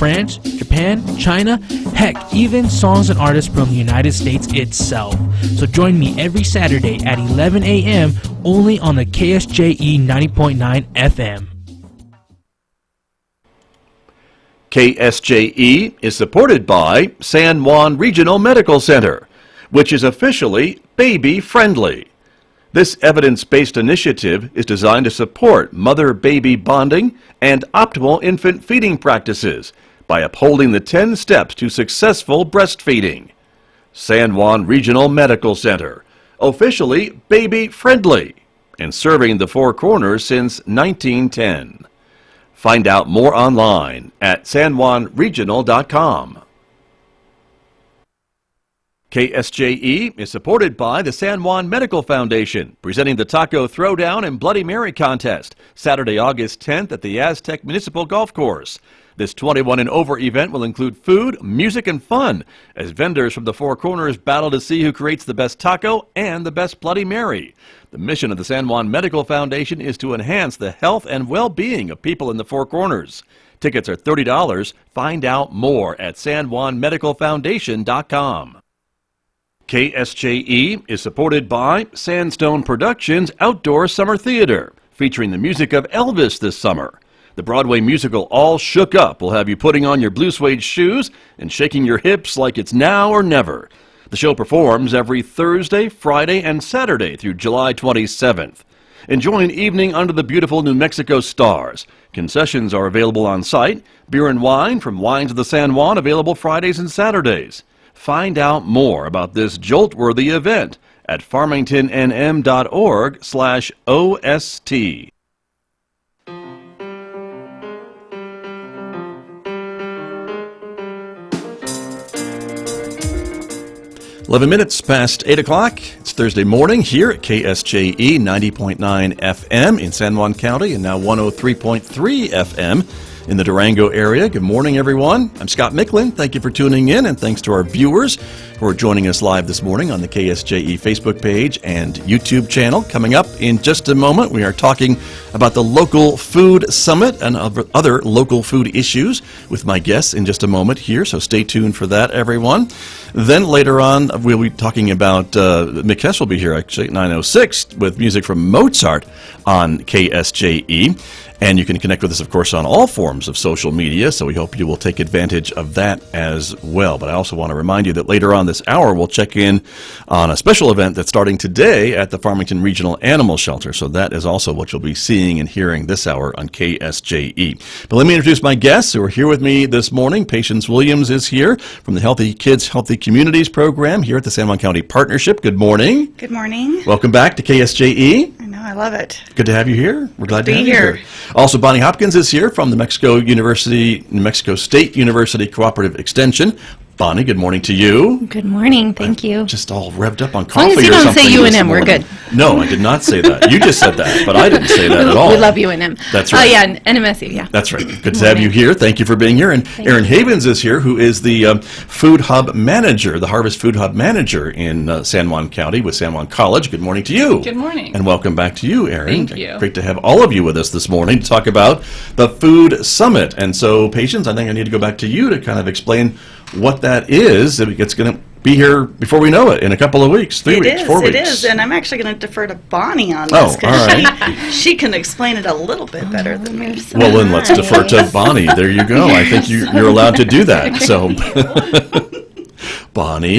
France, Japan, China, heck, even songs and artists from the United States itself. So join me every Saturday at 11 a.m. only on the KSJE 90.9 FM. KSJE is supported by San Juan Regional Medical Center, which is officially baby-friendly. This evidence-based initiative is designed to support mother-baby bonding and optimal infant feeding practices by upholding the 10 steps to successful breastfeeding. San Juan Regional Medical Center, officially baby-friendly, and serving the Four Corners since 1910. Find out more online at sanjuanregional.com. KSJE is supported by the San Juan Medical Foundation, presenting the Taco Throwdown and Bloody Mary contest, Saturday, August 10th at the Aztec Municipal Golf Course. This 21 and over event will include food, music, and fun, as vendors from the Four Corners battle to see who creates the best taco and the best Bloody Mary. The mission of the San Juan Medical Foundation is to enhance the health and well-being of people in the Four Corners. Tickets are $30. Find out more at sanjuanmedicalfoundation.com. KSJE is supported by Sandstone Productions Outdoor Summer Theater, featuring the music of Elvis this summer. The Broadway musical All Shook Up will have you putting on your blue suede shoes and shaking your hips like it's now or never. The show performs every Thursday, Friday, and Saturday through July 27th. Enjoy an evening under the beautiful New Mexico stars. Concessions are available on site. Beer and wine from Wines of the San Juan available Fridays and Saturdays. Find out more about this jolt-worthy event at farmingtonnm.org/OST. 11 minutes past 8 o'clock. It's Thursday morning here at KSJE 90.9 FM in San Juan County and now 103.3 FM in the Durango area. Good morning, everyone. I'm Scott Micklin. Thank you for tuning in, and thanks to our viewers who are joining us live this morning on the KSJE Facebook page and YouTube channel. Coming up in just a moment, we are talking about the local food summit and other local food issues with my guests in just a moment here, so stay tuned for that, everyone. Then later on, we'll be talking about, Mikesh will be here actually at 9:06 with music from Mozart on KSJE. And you can connect with us, of course, on all forms of social media, so we hope you will take advantage of that as well. But I also want to remind you that later on this hour, we'll check in on a special event that's starting today at the Farmington Regional Animal Shelter. So that is also what you'll be seeing and hearing this hour on KSJE. But let me introduce my guests who are here with me this morning. Patience Williams is here from the Healthy Kids, Healthy Communities program here at the San Juan County Partnership. Good morning. Good morning. Welcome back to KSJE. I know, I love it. Good to have you here. We're glad to have you here. Also, Bonnie Hopkins is here from the New Mexico State University Cooperative Extension. Bonnie, good morning to you. Good morning. Thank you. Just all revved up on As long coffee as you or don't something. say UNM, we're good. No, I did not say that. You just said that, but I didn't say that at all. We love UNM. That's right. Oh, yeah, NMSU, yeah. That's right. Good to have you here. Thank you for being here. And Erin Havens is here, who is the Food Hub Manager, the Harvest Food Hub Manager in San Juan County with San Juan College. Good morning to you. Good morning. And welcome back to you, Erin. Thank you. Great to have all of you with us this morning to talk about the Food Summit. And so, Patience, I think I need to go back to you to kind of explain what that is. It's going to be here before we know it in a couple of weeks, 3 weeks, 4 weeks. It is, and I'm actually going to defer to Bonnie on Oh, this because all right. she can explain it a little bit better than me. Well, then let's defer to Bonnie. There you go. I think you're allowed to do that. So, Bonnie,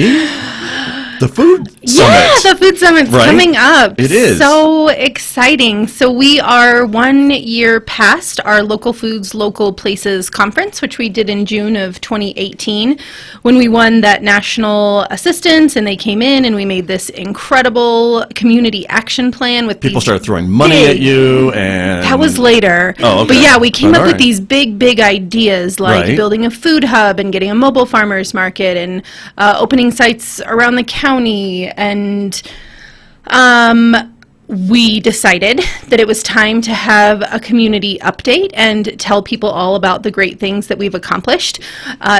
the Food Summit. Yeah, the Food Summit's Right? coming up. It is. So exciting. So we are 1 year past our Local Foods, Local Places conference, which we did in June of 2018 when we won that national assistance, and they came in and we made this incredible community action plan with People these started throwing money at you, and That was later. Oh, okay. But yeah, we came All up with right. these big ideas like Right. building a food hub and getting a mobile farmers market and opening sites around the county. And we decided that it was time to have a community update and tell people all about the great things that we've accomplished.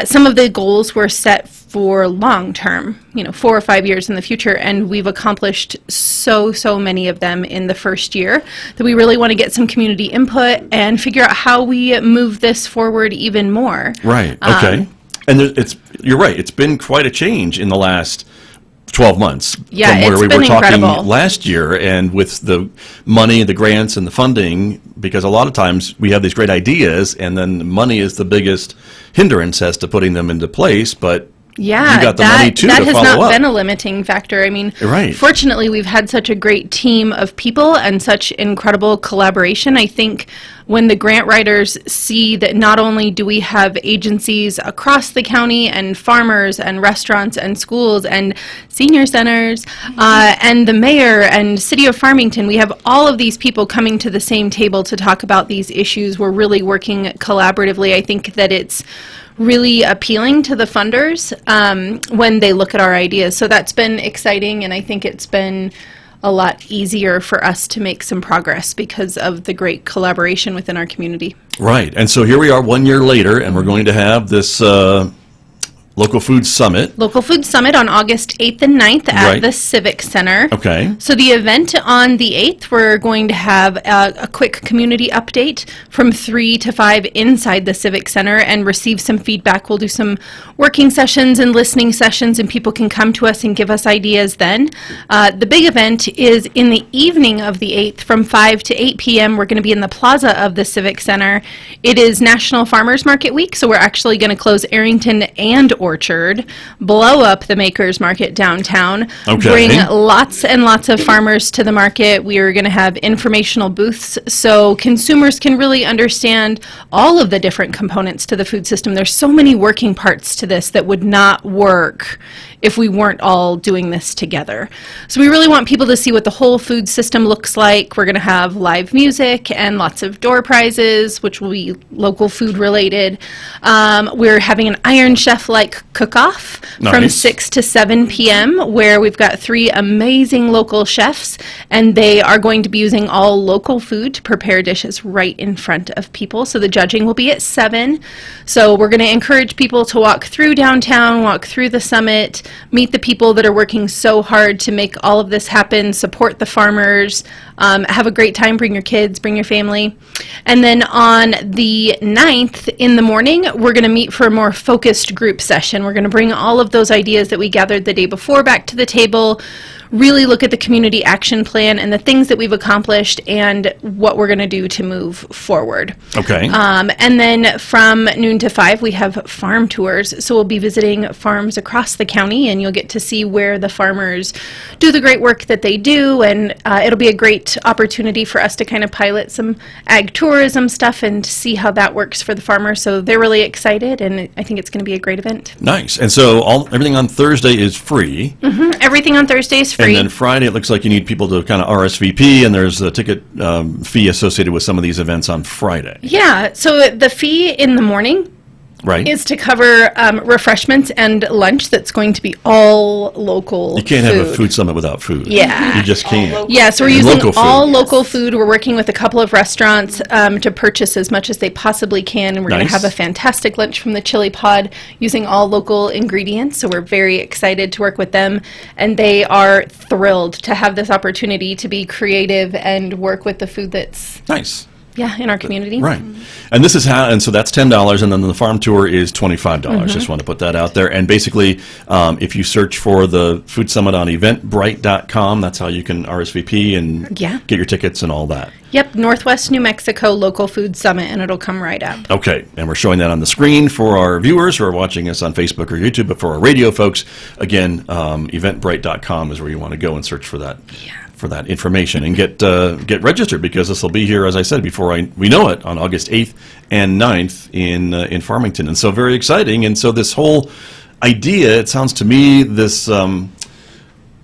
Some of the goals were set for long term, 4 or 5 years in the future, and we've accomplished so many of them in the first year that we really want to get some community input and figure out how we move this forward even more. Right, okay. And you're right, it's been quite a change in the last 12 months from where we were talking last year, and with the money, the grants, and the funding, because a lot of times we have these great ideas, and then money is the biggest hindrance as to putting them into place, but you got the money too to follow up. That has not been a limiting factor. I mean, right. Fortunately, we've had such a great team of people and such incredible collaboration. I think when the grant writers see that not only do we have agencies across the county and farmers and restaurants and schools and senior centers and the mayor and city of Farmington, we have all of these people coming to the same table to talk about these issues. We're really working collaboratively. I think that it's really appealing to the funders when they look at our ideas. So that's been exciting, and I think it's been a lot easier for us to make some progress because of the great collaboration within our community. Right, and so here we are 1 year later, and we're going to have this Local Food Summit. Local Food Summit on August 8th and 9th at the Civic Center. Okay. So the event on the 8th, we're going to have a quick community update from 3 to 5 inside the Civic Center and receive some feedback. We'll do some working sessions and listening sessions, and people can come to us and give us ideas then. The big event is in the evening of the 8th from 5 to 8 p.m. We're going to be in the plaza of the Civic Center. It is National Farmers Market Week, so we're actually going to close Arrington and Orchard, blow up the Makers Market downtown, bring lots and lots of farmers to the market. We are going to have informational booths so consumers can really understand all of the different components to the food system. There's so many working parts to this that would not work if we weren't all doing this together. So we really want people to see what the whole food system looks like. We're going to have live music and lots of door prizes, which will be local food related. We're having an Iron Chef-like cook-off from 6 to 7 p.m. where we've got 3 amazing local chefs, and they are going to be using all local food to prepare dishes right in front of people. So the judging will be at 7. So we're going to encourage people to walk through downtown, walk through the summit, meet the people that are working so hard to make all of this happen, support the farmers, have a great time, bring your kids, bring your family. And then on the 9th in the morning, we're going to meet for a more focused group session. We're going to bring all of those ideas that we gathered the day before back to the table, really look at the community action plan and the things that we've accomplished and what we're going to do to move forward. Okay. And then from noon to 5, we have farm tours. So we'll be visiting farms across the county, and you'll get to see where the farmers do the great work that they do. And it'll be a great opportunity for us to kind of pilot some ag tourism stuff and see how that works for the farmers. So they're really excited, and I think it's going to be a great event. Nice. And so everything on Thursday is free. Mm-hmm. Everything on Thursday is free. And then Friday, it looks like you need people to kind of RSVP, and there's a ticket fee associated with some of these events on Friday. Yeah, so the fee in the morning is to cover refreshments and lunch that's going to be all local. You can't have a food summit without food. Yeah. You just can't. Yeah, so we're using all local food. We're working with a couple of restaurants to purchase as much as they possibly can, and we're going to have a fantastic lunch from the Chili Pod using all local ingredients, so we're very excited to work with them, and they are thrilled to have this opportunity to be creative and work with the food that's in our community. Right. And this is so that's $10, and then the farm tour is $25. Just want to put that out there. And basically, if you search for the Food Summit on eventbrite.com, that's how you can RSVP and get your tickets and all that. Yep, Northwest New Mexico Local Food Summit, and it'll come right up. Okay, and we're showing that on the screen for our viewers who are watching us on Facebook or YouTube, but for our radio folks, again, eventbrite.com is where you want to go and search for that. For that information and get registered, because this will be here, as I said before, we know it, on August 8th and 9th in Farmington, and so very exciting. And so this whole idea, it sounds to me, this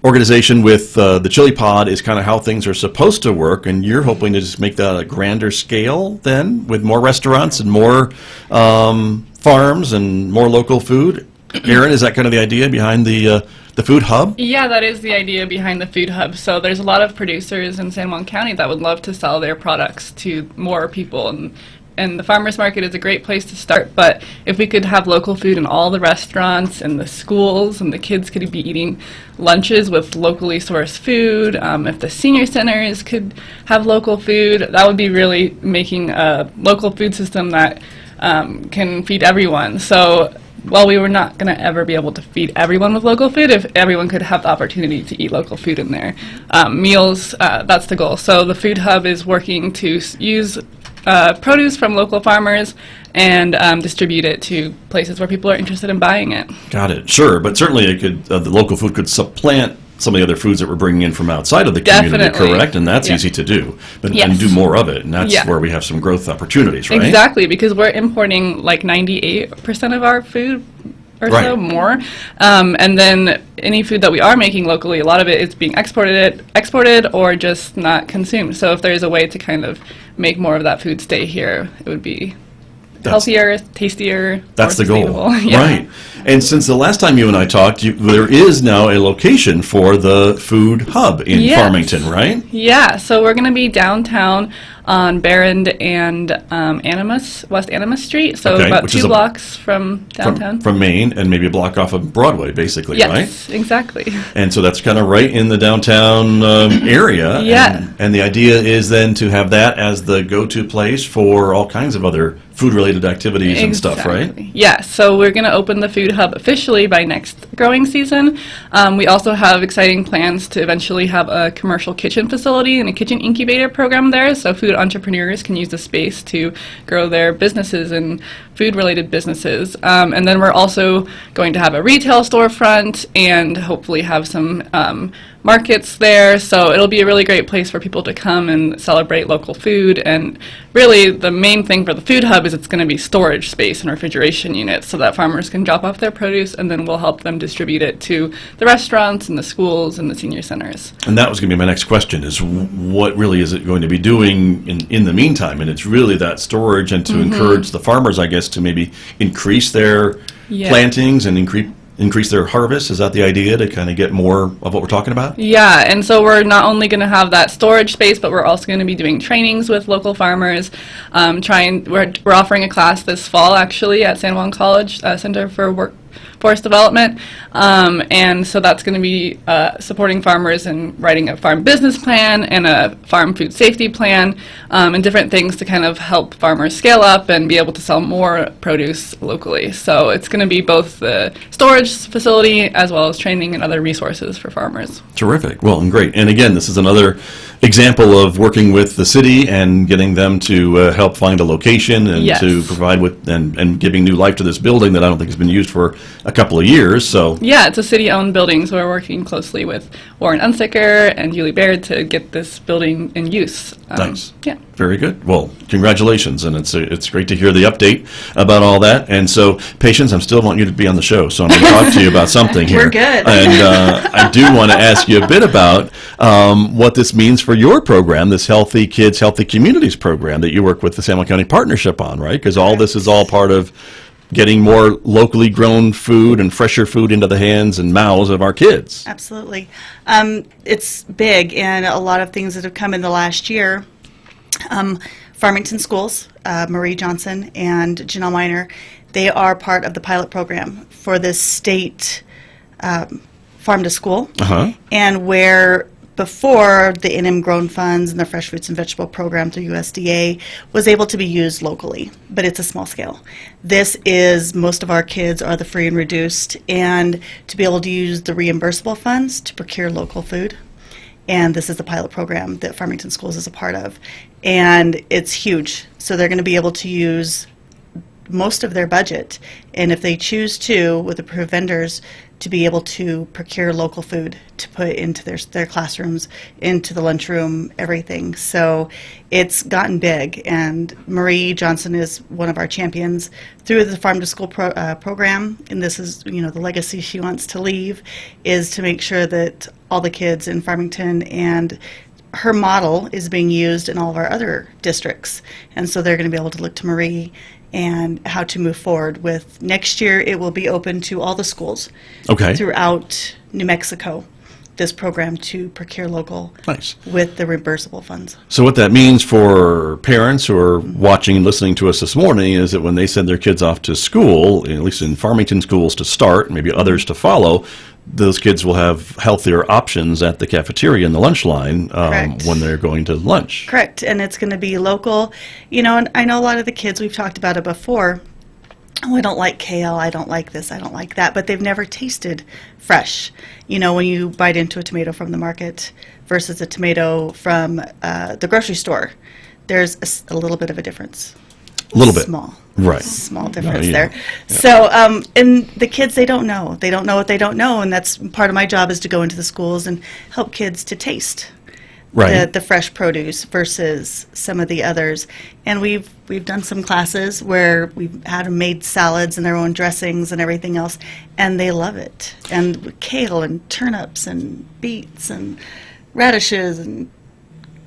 organization with the Chili Pod is kind of how things are supposed to work, and you're hoping to just make that a grander scale then, with more restaurants and more farms and more local food. Erin, is that kind of the idea behind the the food hub? Yeah, that is the idea behind the food hub. So there's a lot of producers in San Juan County that would love to sell their products to more people, and the farmers market is a great place to start. But if we could have local food in all the restaurants and the schools, and the kids could be eating lunches with locally sourced food, if the senior centers could have local food, that would be really making a local food system that can feed everyone. So while we were not going to ever be able to feed everyone with local food, if everyone could have the opportunity to eat local food in their meals, that's the goal. So the food hub is working to use produce from local farmers and distribute it to places where people are interested in buying it. Got it. Sure, but certainly it could. The local food could supplant some of the other foods that we're bringing in from outside of the community, Definitely. correct? And that's Yeah. easy to do, Yes. and do more of it. And that's Yeah. where we have some growth opportunities, right? Exactly, because we're importing like 98% of our food or Right. so more. And then any food that we are making locally, a lot of it is being exported or just not consumed. So if there's a way to kind of make more of that food stay here, it would be healthier, tastier, That's the more goal, sustainable. Yeah. right? And since the last time you and I talked, there is now a location for the food hub in Yes. Farmington, right? Yeah, so we're going to be downtown on Barrand and West Animas Street, so Okay, about which 2 is blocks from downtown. From Maine, and maybe a block off of Broadway, basically, Yes, right? exactly. And so that's kind of right in the downtown area. Yeah. And the idea is then to have that as the go-to place for all kinds of other food-related activities and stuff, right? Exactly. Yeah, so we're going to open the food hub officially by next growing season. We also have exciting plans to eventually have a commercial kitchen facility and a kitchen incubator program there, so food entrepreneurs can use the space to grow their businesses and food-related businesses. And then we're also going to have a retail storefront and hopefully have some markets there, so it'll be a really great place for people to come and celebrate local food. And really the main thing for the food hub is it's going to be storage space and refrigeration units so that farmers can drop off their produce, and then we'll help them distribute it to the restaurants and the schools and the senior centers. And that was going to be my next question, is what really is it going to be doing in the meantime? And it's really that storage, and to encourage the farmers, I guess, to maybe increase their Yeah. plantings and increase their harvest. Is that the idea, to kind of get more of what we're talking about? Yeah, and so we're not only going to have that storage space, but we're also going to be doing trainings with local farmers. We're offering a class this fall, actually, at San Juan College Center for Workforce Development, and so that's going to be supporting farmers in writing a farm business plan and a farm food safety plan, and different things to kind of help farmers scale up and be able to sell more produce locally. So it's going to be both the storage facility as well as training and other resources for farmers. Terrific. Well, and great. And again, this is another example of working with the city and getting them to help find a location and Yes. to provide with and giving new life to this building that I don't think has been used for a couple of years. So Yeah, it's a city-owned building, so we're working closely with Warren Unsicker and Julie Baird to get this building in use. Nice. Yeah. very good. Well, congratulations, and it's great to hear the update about all that. And so, Patience, I still want you to be on the show, so I'm going to talk to you about something here. We're good. And I do want to ask you a bit about what this means for your program, this Healthy Kids, Healthy Communities program that you work with the San Juan County Partnership on, right? Because all this is all part of getting more locally grown food and fresher food into the hands and mouths of our kids. Absolutely. It's big, and a lot of things that have come in the last year. Farmington Schools, Marie Johnson and Janelle Miner, they are part of the pilot program for this state farm to school. Uh-huh. And where before the NM Grown Funds and the Fresh Fruits and Vegetable Program through USDA was able to be used locally, but it's a small scale. This is, most of our kids are the free and reduced, and to be able to use the reimbursable funds to procure local food. And this is the pilot program that Farmington Schools is a part of. And it's huge. So they're going to be able to use most of their budget, and if they choose to, with approved vendors, to be able to procure local food to put into their classrooms, into the lunchroom, everything. So it's gotten big, and Marie Johnson is one of our champions through the Farm to School program, and this is, the legacy she wants to leave, is to make sure that all the kids in Farmington, and her model is being used in all of our other districts. And so they're going to be able to look to Marie and how to move forward with. Next year, it will be open to all the schools Okay. throughout New Mexico, this program to procure local Nice. with the reimbursable funds. So what that means for parents who are watching and listening to us this morning is that when they send their kids off to school, at least in Farmington schools to start, maybe others to follow, those kids will have healthier options at the cafeteria and the lunch line Correct. when they're going to lunch. Correct, and it's going to be local. And I know a lot of the kids, we've talked about it before, oh, I don't like kale, I don't like this, I don't like that, but they've never tasted fresh. When you bite into a tomato from the market versus a tomato from the grocery store, there's a little bit of a difference. A little bit. Small. Right. Small difference yeah. there. Yeah. So, and the kids, they don't know. They don't know what they don't know, and that's part of my job is to go into the schools and help kids to taste Right. the fresh produce versus some of the others. And we've done some classes where we've had them made salads and their own dressings and everything else, and they love it. And kale and turnips and beets and radishes and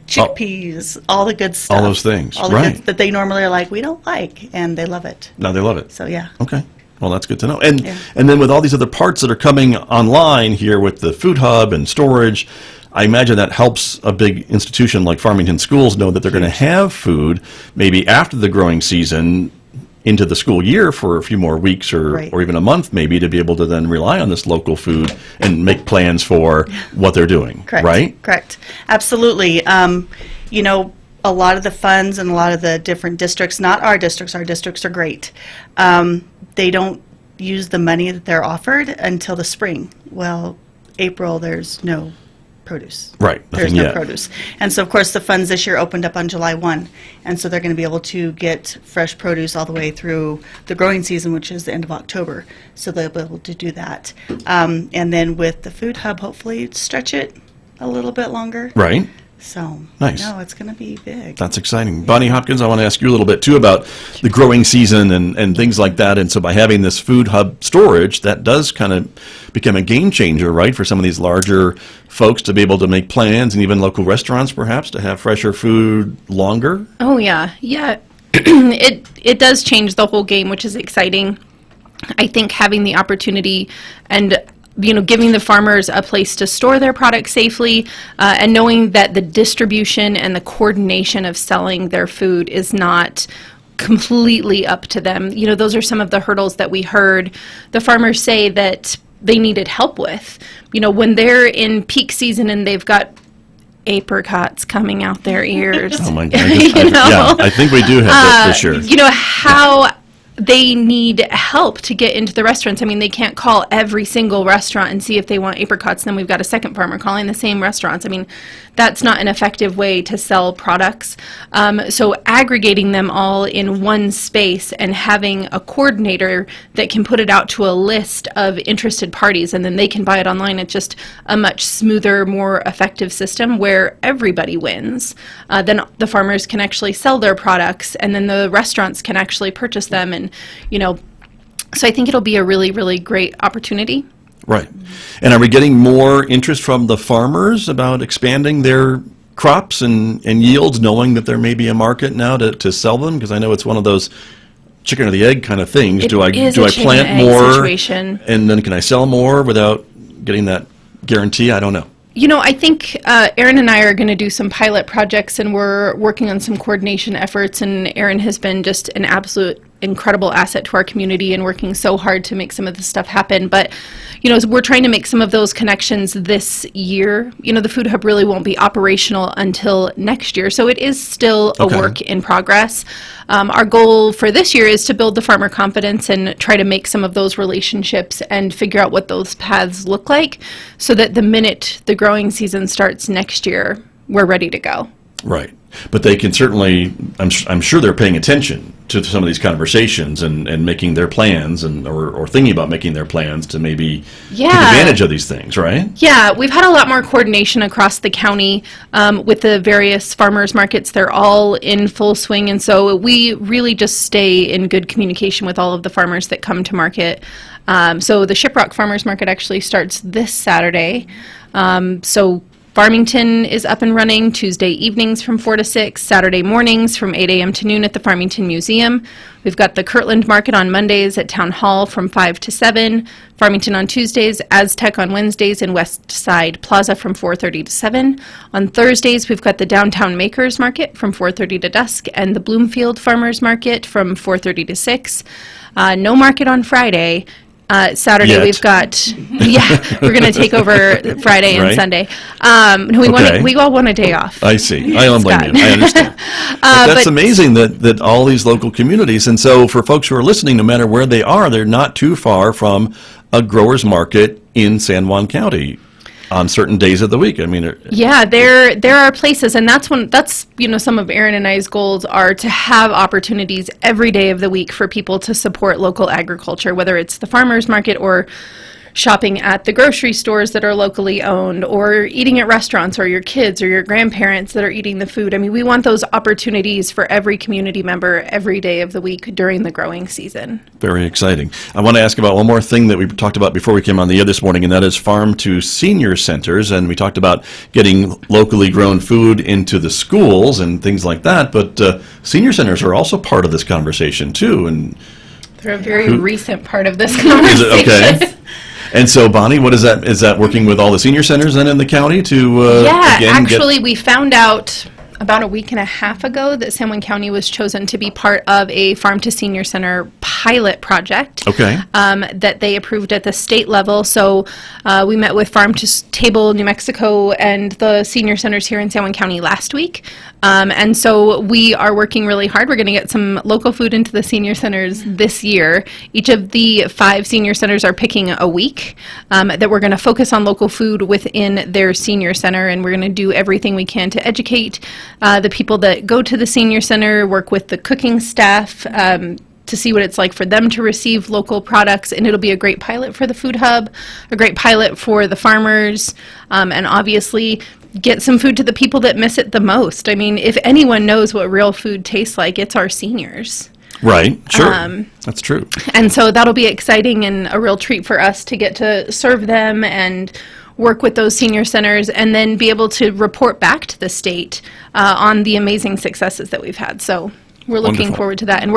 chickpeas, all the good stuff. All those things, all the right. good that they normally are like, we don't like, and they love it. Now they love it. So yeah. Okay. Well, that's good to know. And Yeah. and then with all these other parts that are coming online here with the food hub and storage, I imagine that helps a big institution like Farmington Schools know that they're going to have food maybe after the growing season into the school year for a few more weeks Right. or even a month maybe to be able to then rely on this local food and make plans for what they're doing. Correct. Right? Correct. Absolutely. A lot of the funds and a lot of the different districts, not our districts are great. They don't use the money that they're offered until the spring. Well, April, there's no produce. Right. There's Nothing no yet. produce. And so, of course, the funds this year opened up on July 1. And so they're going to be able to get fresh produce all the way through the growing season, which is the end of October. So they'll be able to do that. And then with the food hub, hopefully stretch it a little bit longer. Right. So, Nice. no, it's going to be big. That's exciting. Bonnie Hopkins, I want to ask you a little bit too about the growing season and things like that. And so by having this food hub storage, that does kind of become a game changer, right, for some of these larger folks to be able to make plans and even local restaurants perhaps to have fresher food longer. Oh yeah. It does change the whole game, which is exciting. I think having the opportunity and giving the farmers a place to store their products safely, and knowing that the distribution and the coordination of selling their food is not completely up to them. Those are some of the hurdles that we heard the farmers say that they needed help with. When they're in peak season and they've got apricots coming out their ears. Oh my God. Yeah, I think we do have that this year. How they need help to get into the restaurants. I mean, they can't call every single restaurant and see if they want apricots, and then we've got a second farmer calling the same restaurants. I mean, that's not an effective way to sell products. So aggregating them all in one space and having a coordinator that can put it out to a list of interested parties, and then they can buy it online. It's just a much smoother, more effective system where everybody wins. Then the farmers can actually sell their products, and then the restaurants can actually purchase them. And, so I think it'll be a really, really great opportunity. Right. And are we getting more interest from the farmers about expanding their crops and yields, knowing that there may be a market now to sell them? Because I know it's one of those chicken or the egg kind of things. Do I plant more situation. And then can I sell more without getting that guarantee? I don't know. I think Erin and I are going to do some pilot projects, and we're working on some coordination efforts, and Erin has been just an absolute incredible asset to our community and working so hard to make some of this stuff happen. But, we're trying to make some of those connections this year. The food hub really won't be operational until next year, so it is still a work in progress. Our goal for this year is to build the farmer confidence and try to make some of those relationships and figure out what those paths look like so that the minute the growing season starts next year, we're ready to go. Right. But they can certainly, I'm sure they're paying attention to some of these conversations and making their plans or thinking about making their plans to maybe take advantage of these things, right? Yeah, we've had a lot more coordination across the county with the various farmers markets. They're all in full swing, and so we really just stay in good communication with all of the farmers that come to market. So the Shiprock Farmers Market actually starts this Saturday. So Farmington is up and running Tuesday evenings from 4 to 6, Saturday mornings from 8 a.m. to noon at the Farmington Museum. We've got the Kirtland Market on Mondays at Town Hall from 5 to 7, Farmington on Tuesdays, Aztec on Wednesdays, and West Side Plaza from 4:30 to 7. On Thursdays, we've got the Downtown Makers Market from 4:30 to dusk, and the Bloomfield Farmers Market from 4:30 to 6. No market on Friday. Saturday Yet. we've got, we're going to take over Friday and Right. Sunday. Okay. We all want a day off. I see. I don't blame Scott. you. I understand. But that's but- amazing that all these local communities, and so for folks who are listening, no matter where they are, they're not too far from a growers market in San Juan County on certain days of the week. I mean, Yeah, there are places, and that's some of Erin and I's goals are to have opportunities every day of the week for people to support local agriculture, whether it's the farmers market or shopping at the grocery stores that are locally owned, or eating at restaurants, or your kids or your grandparents that are eating the food. I mean, we want those opportunities for every community member every day of the week during the growing season. very exciting. I want to ask about one more thing that we talked about before we came on the air this morning, and that is farm to senior centers. And we talked about getting locally grown food into the schools and things like that. But senior centers are also part of this conversation too. And They're a very recent part of this conversation. is it okay? And so, Bonnie, what is that? Is that working with all the senior centers then in the county to Actually, we found out about a week and a half ago that San Juan County was chosen to be part of a Farm to Senior Center pilot project that they approved at the state level. So we met with Farm to Table New Mexico and the senior centers here in San Juan County last week. And so we are working really hard. We're going to get some local food into the senior centers this year. Each of the 5 senior centers are picking a week that we're going to focus on local food within their senior center, and we're going to do everything we can to educate the people that go to the senior center, work with the cooking staff to see what it's like for them to receive local products, and it'll be a great pilot for the food hub, a great pilot for the farmers, and obviously get some food to the people that miss it the most. I mean, if anyone knows what real food tastes like, it's our seniors. Right, sure. That's true. And so that'll be exciting and a real treat for us to get to serve them and work with those senior centers and then be able to report back to the state on the amazing successes that we've had. So we're looking Wonderful. forward to that. And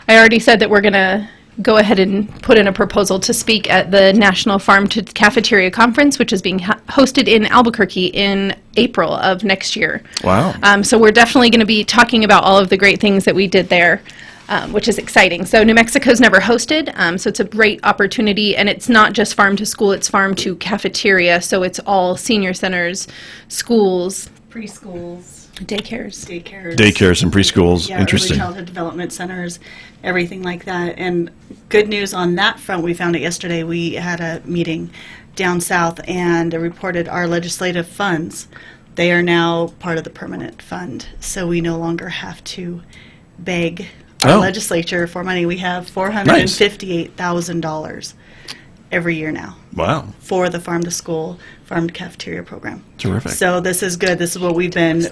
I already said that we're going to go ahead and put in a proposal to speak at the National Farm to Cafeteria Conference, which is being hosted in Albuquerque in April of next year. Wow. So we're definitely going to be talking about all of the great things that we did there, which is exciting. So New Mexico's never hosted, so it's a great opportunity, and it's not just farm to school, it's farm to cafeteria, so it's all senior centers, schools, Preschools, daycares. Daycares and preschools. Yeah, Interesting. early childhood development centers, everything like that. And good news on that front, we found it yesterday. We had a meeting down south and reported our legislative funds. They are now part of the permanent fund, so we no longer have to beg our legislature for money. We have $458,000 every year now Wow. for the farm to school, farm to cafeteria program. Terrific. So this is good. This is what we've been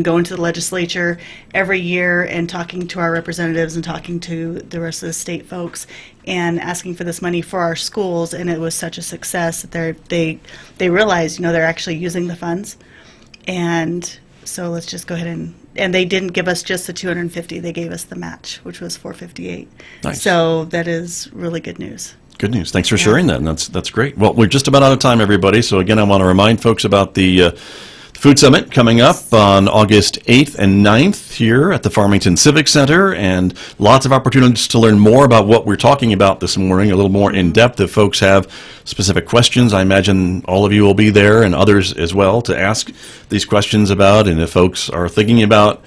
going to the legislature every year and talking to our representatives and talking to the rest of the state folks and asking for this money for our schools. And it was such a success that they realized, they're actually using the funds. And so let's just go ahead and they didn't give us just the 250. They gave us the match, which was 458. Nice. So that is really good news. Good news. Thanks for sharing that, and that's great. Well, we're just about out of time, everybody. So again, I want to remind folks about the Food Summit coming up on August 8th and 9th here at the Farmington Civic Center, and lots of opportunities to learn more about what we're talking about this morning, a little more in depth. If folks have specific questions, I imagine all of you will be there and others as well to ask these questions about. And if folks are thinking about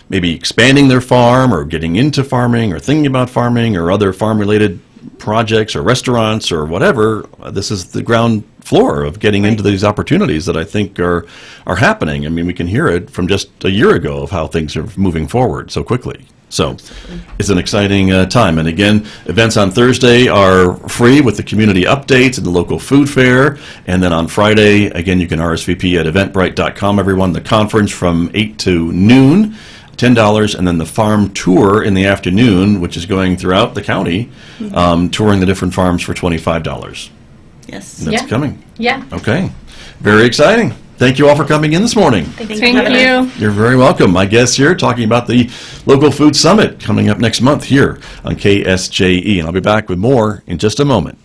maybe expanding their farm or getting into farming or thinking about farming or other farm-related projects or restaurants or whatever, this is the ground floor of getting into these opportunities that I think are happening. I mean, we can hear it from just a year ago of how things are moving forward so quickly. So it's an exciting time. And again, events on Thursday are free with the community updates and the local food fair. And then on Friday, again, you can RSVP at eventbrite.com, everyone. The conference from 8 to noon, $10, and then the farm tour in the afternoon, which is going throughout the county, touring the different farms for $25. Yes. That's coming. Yeah. Okay. Very exciting. Thank you all for coming in this morning. Thank Thank you. You're very welcome. My guests here talking about the Local Food Summit coming up next month here on KSJE. And I'll be back with more in just a moment.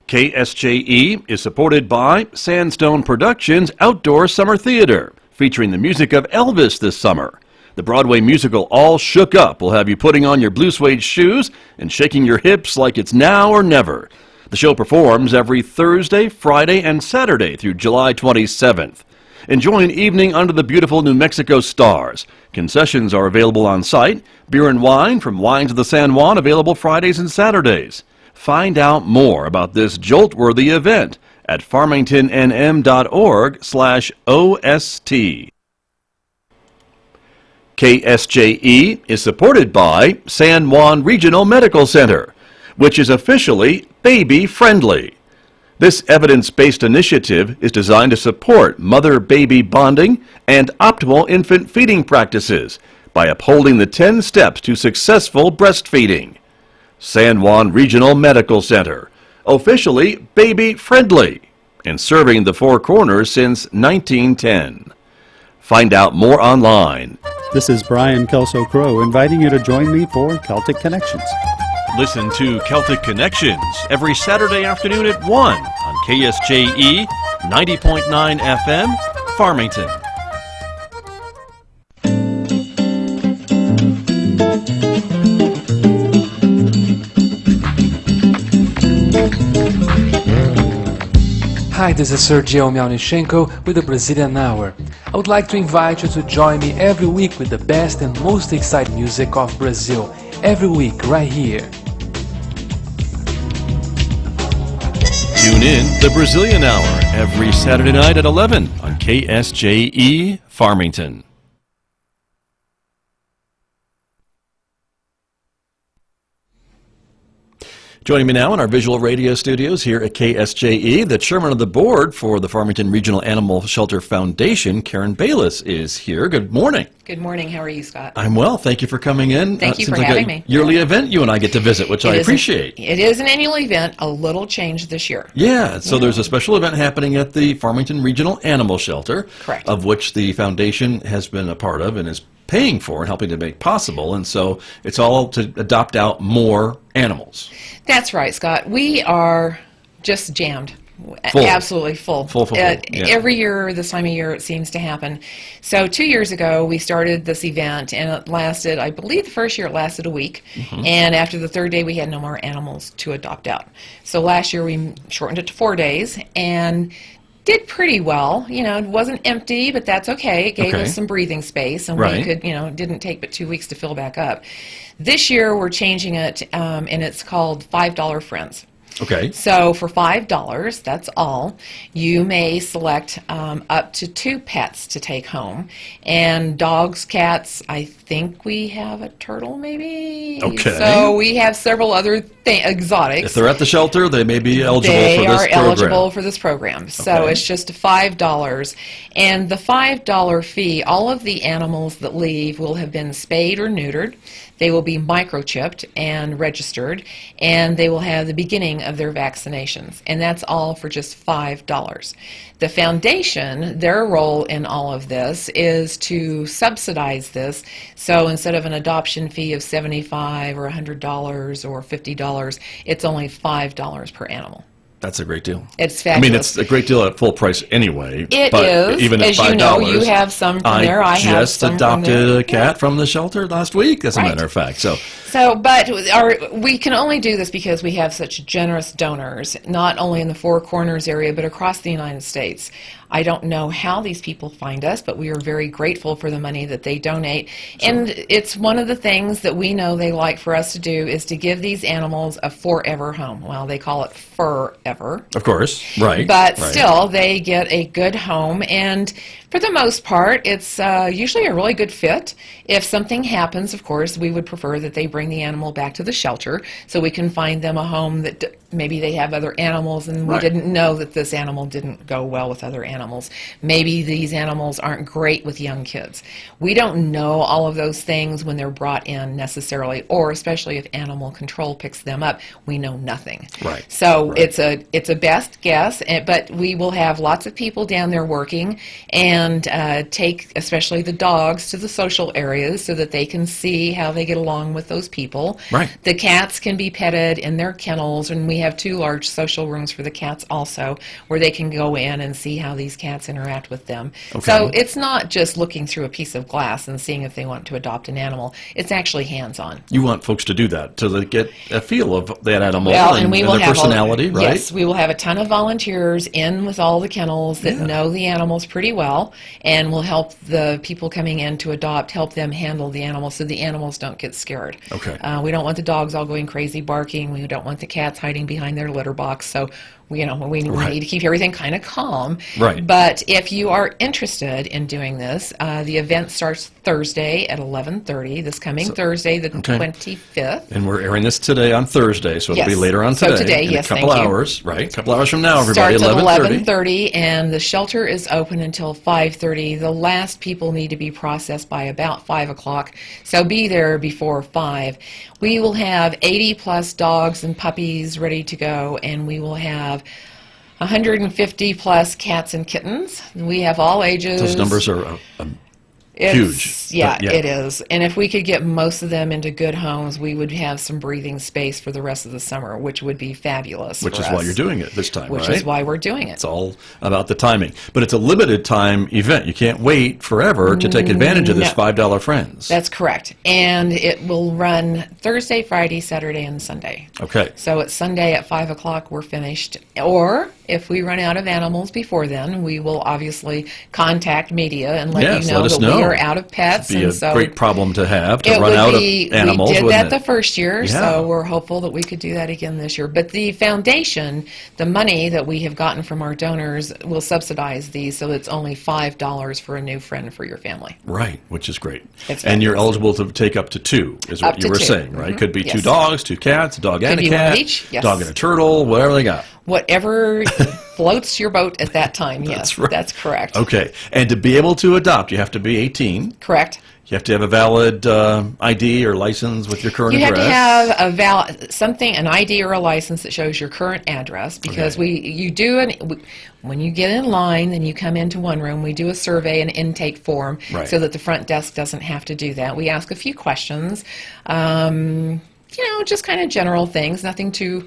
KSJE is supported by Sandstone Productions Outdoor Summer Theater, featuring the music of Elvis this summer. The Broadway musical All Shook Up will have you putting on your blue suede shoes and shaking your hips like it's now or never. The show performs every Thursday, Friday, and Saturday through July 27th. Enjoy an evening under the beautiful New Mexico stars. Concessions are available on site. Beer and wine from Wines of the San Juan available Fridays and Saturdays. Find out more about this jolt-worthy event at farmingtonnm.org/OST. KSJE is supported by San Juan Regional Medical Center, which is officially baby-friendly. This evidence-based initiative is designed to support mother-baby bonding and optimal infant feeding practices by upholding the 10 steps to successful breastfeeding. San Juan Regional Medical Center, officially baby-friendly, and serving the Four Corners since 1910. Find out more online. This is Brian Kelso-Crow inviting you to join me for Celtic Connections. Listen to Celtic Connections every Saturday afternoon at 1 on KSJE 90.9 FM, Farmington. Hi, this is Sergio Mialnichenko with the Brazilian Hour. I would like to invite you to join me every week with the best and most exciting music of Brazil. Every week, right here. Tune in the Brazilian Hour every Saturday night at 11 on KSJE Farmington. Joining me now in our visual radio studios here at KSJE, the chairman of the board for the Farmington Regional Animal Shelter Foundation, Karen Bayless, is here. Good morning. Good morning. How are you, Scott? I'm well. Thank you for coming in. Thank you seems for like having a me. yearly event you and I get to visit, which I appreciate. It is an annual event, a little change this year. Yeah, so there's a special event happening at the Farmington Regional Animal Shelter, Correct. Of which the foundation has been a part of and is paying for and helping to make possible. And so it's all to adopt out more animals. That's right, Scott. We are just jammed. Full. Absolutely full. Full. Yeah. Every year, this time of year, it seems to happen. So 2 years ago, we started this event, and it lasted, I believe the first year it lasted a week. Mm-hmm. And after the third day, we had no more animals to adopt out. So last year, we shortened it to 4 days, and did pretty well. You know, it wasn't empty, but that's okay. It gave us some breathing space, and we could, it didn't take but 2 weeks to fill back up. This year, we're changing it, and it's called $5 Friends. Okay. So for $5, that's all, you may select up to 2 pets to take home. And dogs, cats, I think we have a turtle maybe. Okay. So we have several other exotics. If they're at the shelter, they may be eligible They for this are program. eligible for this program. So Okay. it's just $5. And the $5 fee, all of the animals that leave will have been spayed or neutered. They will be microchipped and registered, and they will have the beginning of their vaccinations. And that's all for just $5. The foundation, their role in all of this is to subsidize this. So instead of an adoption fee of $75 or $100 or $50, it's only $5 per animal. That's a great deal. It's fabulous. I mean, it's a great deal at full price anyway. It but is. Even at As $5, you know, you have some from there. I have just some from adopted there. a cat from the shelter last week, as a Right. matter of fact. So But we can only do this because we have such generous donors, not only in the Four Corners area, but across the United States. I don't know how these people find us, but we are very grateful for the money that they donate. Sure. And it's one of the things that we know they like for us to do is to give these animals a forever home. Well, they call it forever. of course, right. But right. still, they get a good home. And For the most part, it's usually a really good fit. If something happens, of course, we would prefer that they bring the animal back to the shelter so we can find them a home that maybe they have other animals and we didn't know that this animal didn't go well with other animals. Maybe these animals aren't great with young kids. We don't know all of those things when they're brought in necessarily, or especially if animal control picks them up, we know nothing. Right. So it's a best guess, but we will have lots of people down there working and take especially the dogs to the social areas so that they can see how they get along with those people. Right. The cats can be petted in their kennels, and we have 2 large social rooms for the cats also, where they can go in and see how these cats interact with them. Okay. So it's not just looking through a piece of glass and seeing if they want to adopt an animal. It's actually hands-on. You want folks to do that to get a feel of that animal Well, and, we will their have personality, right? Yes, we will have a ton of volunteers in with all the kennels that know the animals pretty well, and will help the people coming in to adopt, help them handle the animals so the animals don't get scared. Okay. We don't want the dogs all going crazy barking. We don't want the cats hiding behind their litter box. So we need to keep everything kind of calm. Right. But if you are interested in doing this, the event starts Thursday at 11:30. This coming Thursday, the 25th. And we're airing this today on Thursday, so it'll be Yes. later on So today. today, in yes, a couple thank you. hours, right? A couple hours from now, everybody. Starts at 11:30. 11:30, and the shelter is open until 5:30. The last people need to be processed by about 5 o'clock, so be there before 5. We will have 80-plus dogs and puppies ready to go, and we will have 150-plus cats and kittens. We have all ages. Those numbers are huge. Yeah, But, yeah. it is. And if we could get most of them into good homes, we would have some breathing space for the rest of the summer, which would be fabulous. Which for is us. why you're doing it this time, Which right? is why we're doing it. It's all about the timing. But it's a limited time event. You can't wait forever to take advantage of this No. $5 Friends. That's correct. And it will run Thursday, Friday, Saturday, and Sunday. Okay. So it's Sunday at 5 o'clock, we're finished. Or if we run out of animals before then, we will obviously contact media and let Yes, you know let us that know. we are out of pets. It'd be and a so great problem to have, to it run would out be, of animals, we did wouldn't that it? the first year, Yeah. so we're hopeful that we could do that again this year. But the foundation, the money that we have gotten from our donors, will subsidize these, so it's only $5 for a new friend for your family. Right, which is great. It's And you're fabulous. eligible to take up to 2, is Up what you to were 2. saying, right? Mhm. Could be Yes. 2 dogs, 2 cats, a dog and Could a be one of cat, each, yes. dog and a turtle, whatever they got. Whatever floats your boat at that time, yes, That's right. that's correct. Okay, and to be able to adopt, you have to be 18. Correct. You have to have a valid ID or license with your current You have address. to have a an ID or a license that shows your current address, because Okay. when you get in line, then you come into one room, we do a survey, an intake form, Right. so that the front desk doesn't have to do that. We ask a few questions, just kind of general things, nothing too.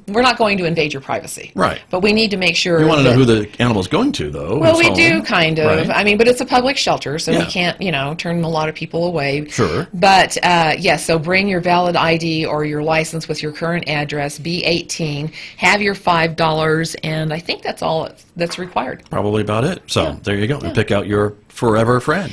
We're not going to invade your privacy. Right. But we need to make sure You want to know that- who the animal's going to, though. Well, who's we do home. kind of. Right. I mean, but it's a public shelter, so Yeah. we can't, turn a lot of people away. Sure. But yes, so bring your valid ID or your license with your current address. Be 18. Have your $5, and I think that's all that's required. Probably about it. So Yeah. there you go. You pick out your forever friend.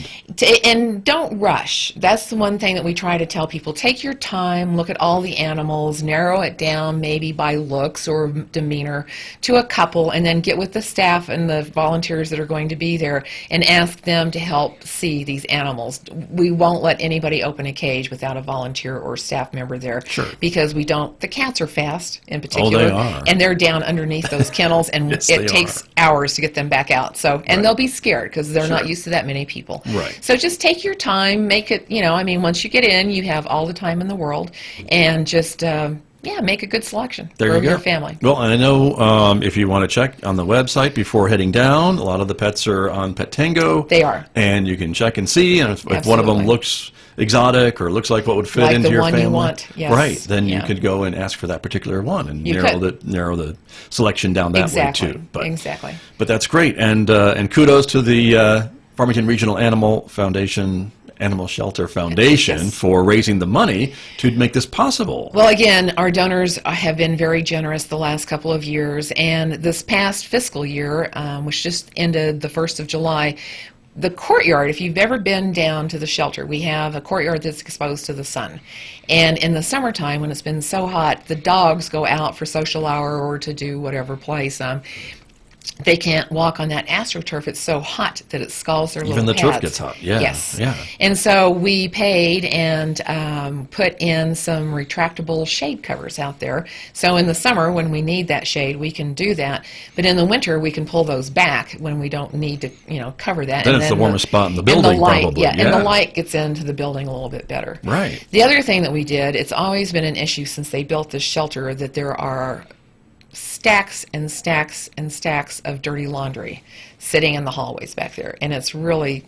And don't rush. That's the one thing that we try to tell people. Take your time, look at all the animals, narrow it down maybe by looks or demeanor to a couple, and then get with the staff and the volunteers that are going to be there and ask them to help see these animals. We won't let anybody open a cage without a volunteer or staff member there. Sure. Because we don't, the cats are fast in particular. they are. And they're down underneath those kennels, and Yes, they it takes are. hours to get them back out. So, and Right. they'll be scared because they're not Sure. used to that many people. Right. So just take your time, make it, once you get in, you have all the time in the world, and just, make a good selection There for you go. your family. Well, I know if you want to check on the website before heading down, a lot of the pets are on Pet Tango. They are. And you can check and see, and if one of them Absolutely. looks exotic or looks like what would fit Like into the your one you family, want, yes. right? Then you Yeah. could go and ask for that particular one and You narrow could. the selection down that Exactly. way too. But Exactly. But that's great, and kudos to the Farmington Regional Animal Shelter Foundation Yes. for raising the money to make this possible. Well, again, our donors have been very generous the last couple of years, and this past fiscal year, which just ended the 1st of July, the courtyard, if you've ever been down to the shelter, we have a courtyard that's exposed to the sun. And in the summertime, when it's been so hot, the dogs go out for social hour or to do whatever place. they can't walk on that AstroTurf. It's so hot that it scalds their Even little the turf pads. gets hot. Yeah. Yes. Yeah. And so we paid and put in some retractable shade covers out there. So in the summer, when we need that shade, we can do that. But in the winter, we can pull those back when we don't need to, cover that. Then and it's the warmest spot in the and building, light, probably. Yeah, and the light gets into the building a little bit better. Right. The other thing that we did, it's always been an issue since they built this shelter, that there are stacks and stacks and stacks of dirty laundry sitting in the hallways back there, and it's really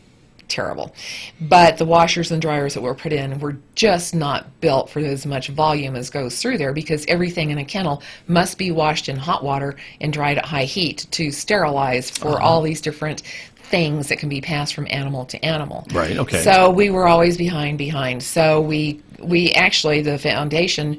terrible. But the washers and dryers that were put in were just not built for as much volume as goes through there, because everything in a kennel must be washed in hot water and dried at high heat to sterilize for all these different things that can be passed from animal to animal. Right, okay. So we were always behind. So we actually, the foundation,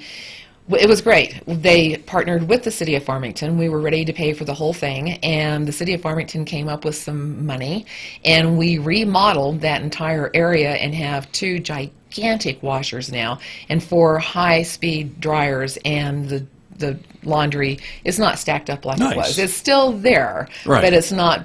it was great. They partnered with the city of Farmington. We were ready to pay for the whole thing, and the city of Farmington came up with some money, and we remodeled that entire area and have 2 gigantic washers now and 4 high-speed dryers, and the laundry is not stacked up like Nice. it was. It's still there, Right. but it's not,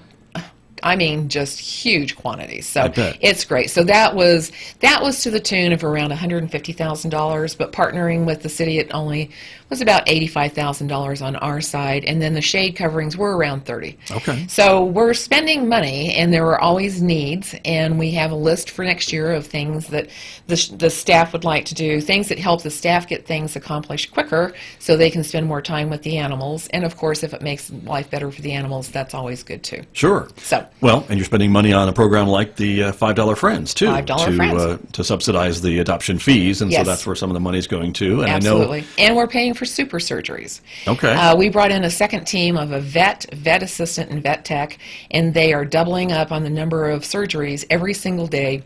just huge quantities. So I bet. it's great. So that was to the tune of around $150,000, but partnering with the city, it only was about $85,000 on our side, and then the shade coverings were around $30,000. Okay. So we're spending money, and there are always needs, and we have a list for next year of things that the staff would like to do, things that help the staff get things accomplished quicker so they can spend more time with the animals. And of course, if it makes life better for the animals, that's always good too. Sure. So. Well, and you're spending money on a program like the $5 Friends, too. $5 Friends. To subsidize the adoption fees, and so Yes. that's where some of the money's going to. And Absolutely. And we're paying for super surgeries. Okay. We brought in a second team of a vet assistant, and vet tech, and they are doubling up on the number of surgeries every single day.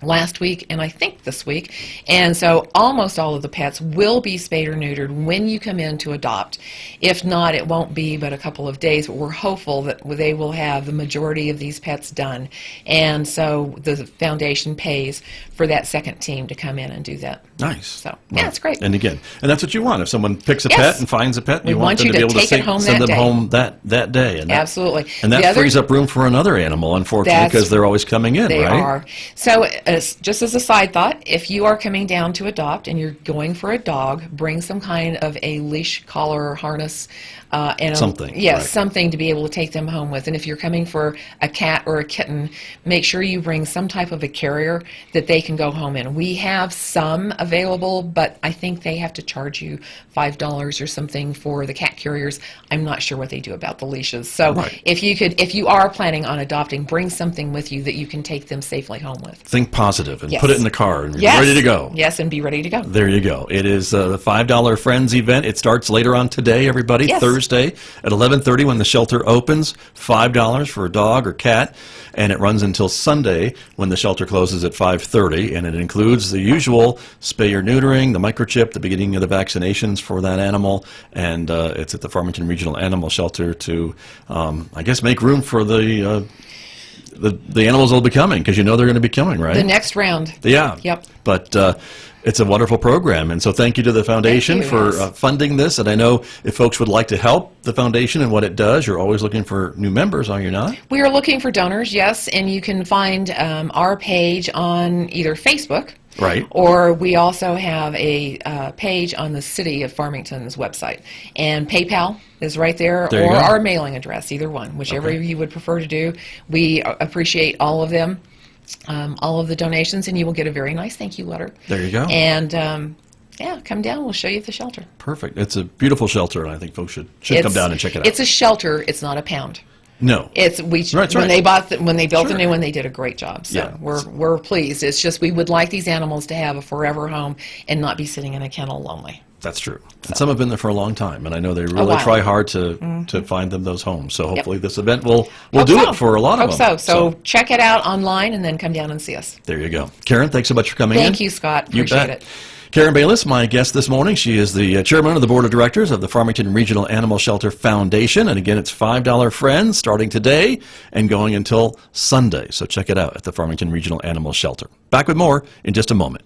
Last week and I think this week, and so almost all of the pets will be spayed or neutered when you come in to adopt. If not, it won't be but a couple of days, but we're hopeful that they will have the majority of these pets done, and so the foundation pays for that second team to come in and do that. Nice. So yeah, it's great. And again, and that's what you want. If someone picks a Yes. pet and finds a pet, We you want want them you to be to able to take it home send that them day. home that day. And that, Absolutely. And that The other- frees up room for another animal, unfortunately, That's- because they're always coming in, They right? are. So, just as a side thought, if you are coming down to adopt and you're going for a dog, bring some kind of a leash, collar, harness, and Something, Yes, right. something to be able to take them home with. And if you're coming for a cat or a kitten, make sure you bring some type of a carrier that they can go home in. We have some available, but I think they have to charge you $5 or something for the cat carriers. I'm not sure what they do about the leashes. So, Right. if you are planning on adopting, bring something with you that you can take them safely home with. Think positive and Yes. put it in the car and Yes. you're ready to go. Yes, and be ready to go. There you go. It is the $5 Friends event. It starts later on today, everybody, Yes. Thursday at 11:30 when the shelter opens. $5 for a dog or cat, and it runs until Sunday when the shelter closes at 5:30, and it includes the usual spay or neutering, the microchip, the beginning of the vaccinations for that animal, and it's at the Farmington Regional Animal Shelter to, I guess, make room for the animals that'll be coming, because you know they're going to be coming, right? The next round. Yeah. Yep. But it's a wonderful program, and so thank you to the foundation Thank you, for yes. funding this. And I know if folks would like to help the foundation and what it does, you're always looking for new members, are you not? We are looking for donors, yes, and you can find our page on either Facebook, Right. or we also have a page on the City of Farmington's website. And PayPal is right there, There you or go. our mailing address, either one, whichever Okay. you would prefer to do. We appreciate all of them, all of the donations, and you will get a very nice thank you letter. There you go. And yeah, come down. We'll show you the shelter. Perfect. It's a beautiful shelter, and I think folks should come down and check it out. It's a shelter. It's not a pound. No. It's Right, when right. they built Sure. the new one, they did a great job. So Yeah. we're pleased. It's just we would like these animals to have a forever home and not be sitting in a kennel lonely. That's true. And some have been there for a long time, and I know they really while. try hard to find them those homes. So hopefully this event will Hope do so. it for a lot of Hope them. so. So check it out online and then come down and see us. There you go. Karen, thanks so much for coming in. Thank you, Scott. You Appreciate bet. it. Karen Bayless, my guest this morning. She is the chairman of the board of directors of the Farmington Regional Animal Shelter Foundation. And again, it's $5 Friends starting today and going until Sunday. So check it out at the Farmington Regional Animal Shelter. Back with more in just a moment.